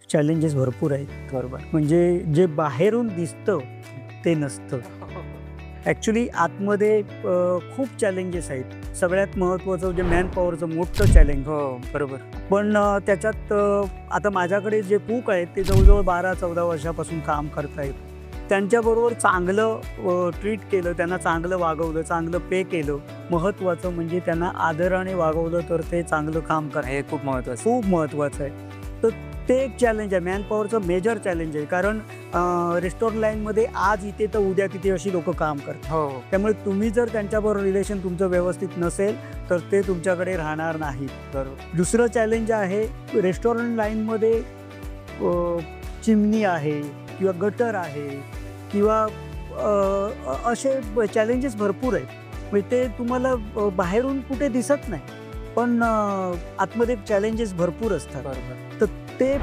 Challenges भरपूर आहेत. बरोबर. म्हणजे जे बाहेरून दिसतं ते नसतं. ॲक्च्युली आतमध्ये खूप चॅलेंजेस आहेत. सगळ्यात महत्त्वाचं जे मॅनपॉवरचं मोठं चॅलेंज. हो, बरोबर. पण त्याच्यात आता माझ्याकडे जे कूक आहेत ते जवळजवळ 12-14 वर्षापासून काम करत आहेत. त्यांच्याबरोबर चांगलं ट्रीट केलं, त्यांना चांगलं वागवलं, चांगलं पे केलं. महत्त्वाचं म्हणजे त्यांना आदराने वागवलं तर ते चांगलं काम करतात. हे खूप महत्त्वाचं. खूप महत्त्वाचं आहे. तर ते एक चॅलेंज आहे. मॅनपॉवरचं मेजर चॅलेंज आहे. कारण रेस्टॉरंट लाईनमध्ये आज इथे तर उद्या तिथे अशी लोकं काम करतात. हो, हो. त्यामुळे तुम्ही जर त्यांच्याबरोबर रिलेशन तुमचं व्यवस्थित नसेल तर ते तुमच्याकडे राहणार नाहीत. बरोबर. दुसरं चॅलेंज आहे रेस्टॉरंट लाईनमध्ये चिमणी आहे किंवा गटर आहे किंवा असे चॅलेंजेस भरपूर आहेत. म्हणजे ते तुम्हाला बाहेरून कुठे दिसत नाही. पण आतमध्ये चॅलेंजेस भरपूर असतात. बरोबर. तर ते